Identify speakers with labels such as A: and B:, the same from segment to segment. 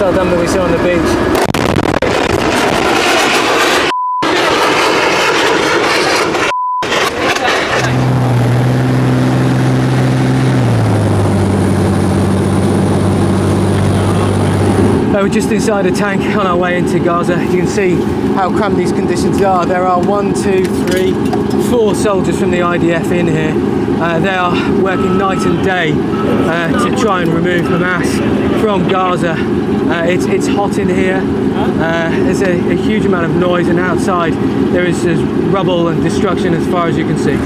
A: missile dam that we saw on the beach. We're just inside a tank on our way into Gaza. You can see how cramped these conditions are. There are 1, 2, 3, 4 soldiers from the IDF in here. They are working night and day to try and remove Hamas from Gaza. It's hot in here. There's a huge amount of noise, and outside there is rubble and destruction as far as you can see.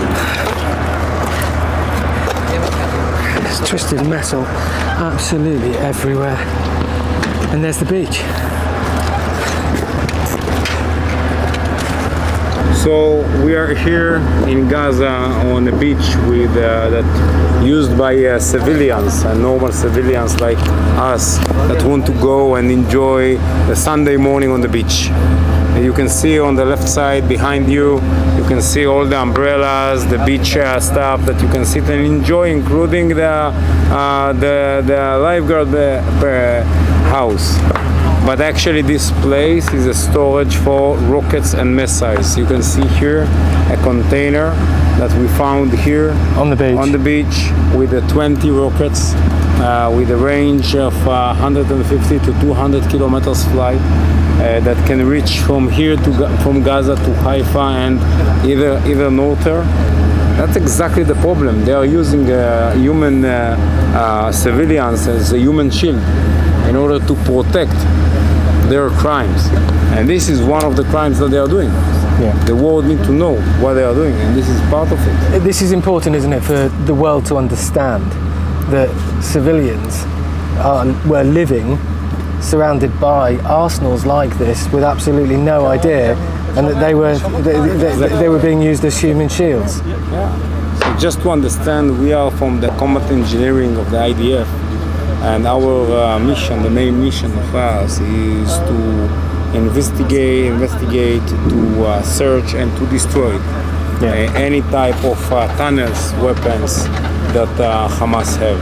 A: There's twisted metal absolutely everywhere. And there's the beach.
B: So we are here in Gaza on a beach with that used by civilians, normal civilians like us that want to go and enjoy the Sunday morning on the beach. And you can see on the left side behind you, you can see all the umbrellas, the beach stuff that you can sit and enjoy, including the lifeguard house. But actually this place is a storage for rockets and missiles. You can see here a container that we found here
A: on the beach
B: with 20 rockets with a range of 150 to 200 kilometers flight that can reach from here from Gaza to Haifa and either norther. That's exactly the problem. They are using human civilians as a human shield in order to protect their crimes, and this is one of the crimes that they are doing.
A: Yeah.
B: The world need to know what they are doing, and this is part of it.
A: This is important, isn't it, for the world to understand that civilians were living surrounded by arsenals like this with absolutely no idea, and that they were being used as human shields.
B: Yeah. So just to understand, we are from the combat engineering of the IDF. And our mission, the main mission of us, is to investigate, to search and to destroy any type of tunnels, weapons that Hamas have.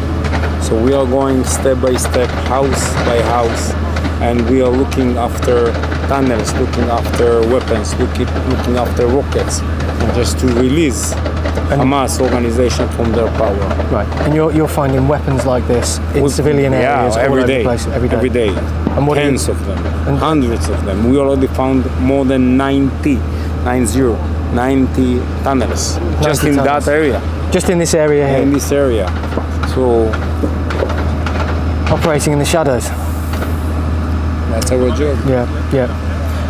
B: So we are going step by step, house by house, and we are looking after tunnels, looking after weapons, looking after rockets, and just to release Hamas organization from their power.
A: Right, and you're finding weapons like this in civilian areas all over the place every day.
B: And what tens of them, and hundreds of them. We already found more than 90 tunnels just in that area.
A: Just in this area here.
B: In this area. So
A: operating in the shadows.
B: That's our job.
A: Yeah.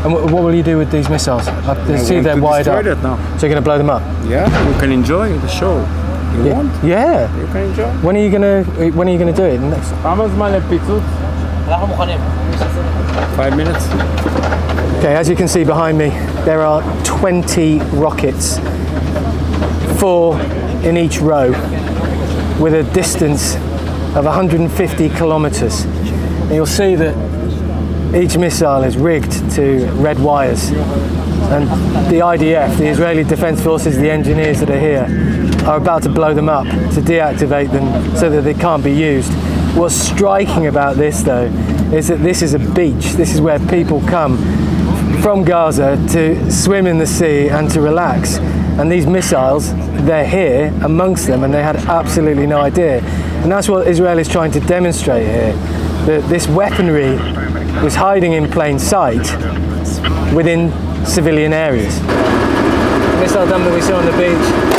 A: And what will you do with these missiles? I see they're wide up.
B: Now.
A: So you're going to blow them up?
B: Yeah, you can enjoy the show. You want?
A: Yeah.
B: You can enjoy.
A: When are you going to do it? Next.
B: 5 minutes.
A: Okay, as you can see behind me, there are 20 rockets, 4 in each row, with a distance of 150 kilometers. And you'll see that each missile is rigged to red wires, and the IDF, the Israeli Defense Forces, the engineers that are here, are about to blow them up to deactivate them so that they can't be used. What's striking about this, though, is that this is a beach. This is where people come from Gaza to swim in the sea and to relax. And these missiles, they're here amongst them, and they had absolutely no idea. And that's what Israel is trying to demonstrate here, that this weaponry was hiding in plain sight within civilian areas. Missile dam that we saw on the beach.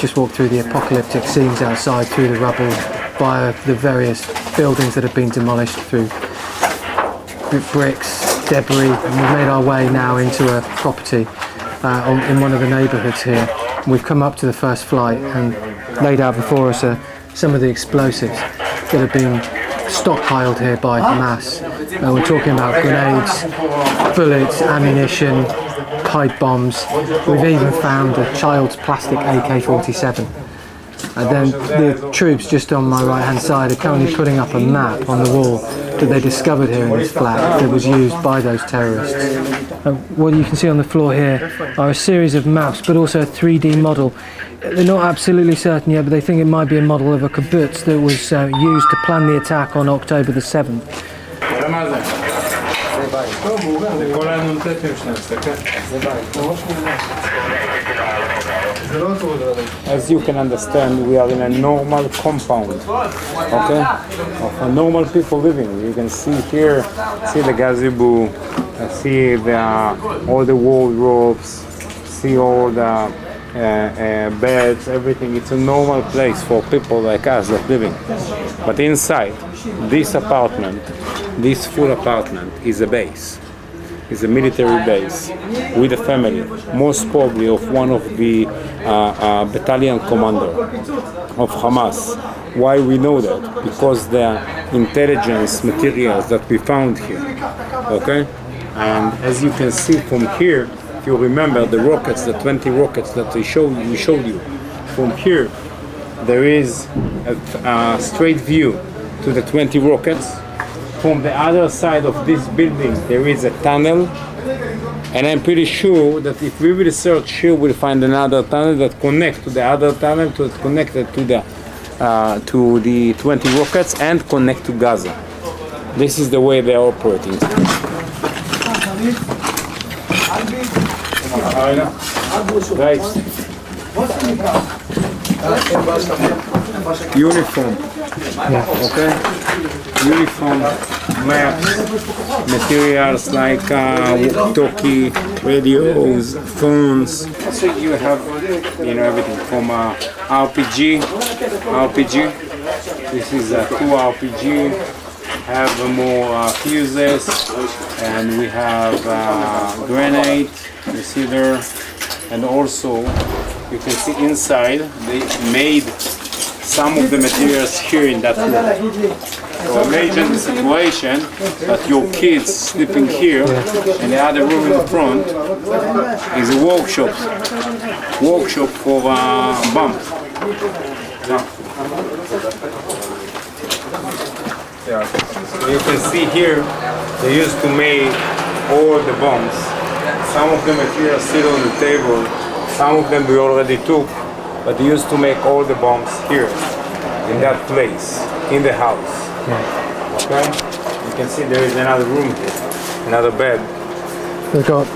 A: just walked through the apocalyptic scenes outside, through the rubble, via the various buildings that have been demolished, through bricks, debris, and we've made our way now into a property in one of the neighbourhoods here. We've come up to the first flight, and laid out before us are some of the explosives that have been stockpiled here by Hamas. We're talking about grenades, bullets, ammunition, pipe bombs. We've even found a child's plastic AK-47. And then the troops just on my right hand side are currently putting up a map on the wall that they discovered here in this flat that was used by those terrorists. What you can see on the floor here are a series of maps, but also a 3D model. They're not absolutely certain yet, but they think it might be a model of a kibbutz that was used to plan the attack on October the 7th.
B: As you can understand, we are in a normal compound, okay, of a normal people living. You can see here, see the gazebo, see all the wardrobes, see all the beds, everything. It's a normal place for people like us that living. But inside this apartment, this full apartment, is a base. It's a military base with a family, most probably of one of the battalion commander of Hamas. Why we know that? Because the intelligence materials that we found here, okay? And as you can see from here, if you remember the rockets, the 20 rockets that we showed you, from here there is a straight view to the 20 rockets. From the other side of this building there is a tunnel, and I'm pretty sure that if we will search here we'll find another tunnel that connects to the other tunnel connected to the 20 rockets and connect to Gaza. This is the way they are operating. Right. Uniform. Yeah. Okay. Uniform, maps, materials like walkie-talkie, radios, phones. So you have, everything from RPG. This is a 2 RPG. Have more fuses, and we have grenade. You see there, and also you can see inside they made some of the materials here in that room. So imagine the situation that your kids sleeping here, and the other room in the front is a workshop for bomb. Yeah. So you can see here they used to make all the bombs. Some of the materials still on the table, some of them we already took, but they used to make all the bombs here, in that place, in the house. Yeah. Okay? You can see there is another room here, another bed.
A: We've got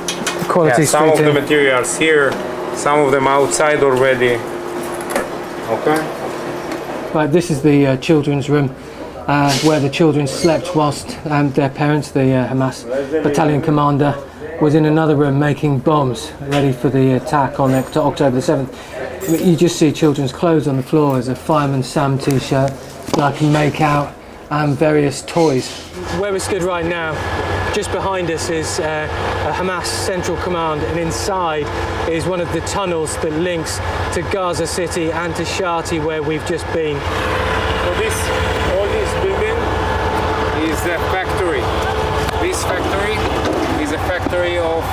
A: quality
B: some of the materials here, some of them outside already. Okay?
A: Right, this is the children's room. Where the children slept whilst their parents, the Hamas battalion commander, was in another room making bombs ready for the attack on October the 7th. You just see children's clothes on the floor. There's a Fireman Sam t-shirt that I can make out, and various toys. Where we're stood right now, just behind us is a Hamas central command, and inside is one of the tunnels that links to Gaza City and to Shati, where we've just been.
B: So all this building is a factory. This factory is a factory of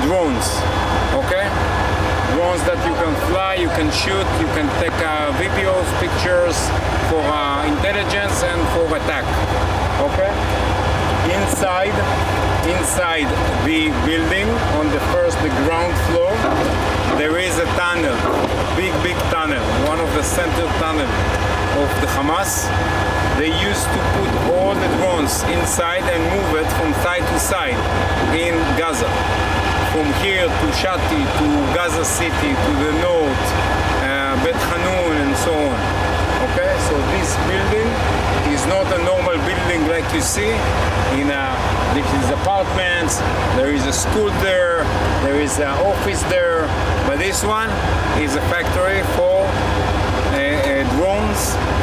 B: drones, okay? Drones that you can fly, you can shoot, you can take videos, pictures for intelligence and for attack, okay? Inside the building, on the ground floor, there is a tunnel, big tunnel, one of the central tunnel of the Hamas. They used to put all the drones inside and move it from side to side in Gaza. From here to Shati, to Gaza City, to the north, Bet Hanun and so on. Okay, so this building is not a normal building like you see. This is a apartments, there is a school there, there is an office there, but this one is a factory for drones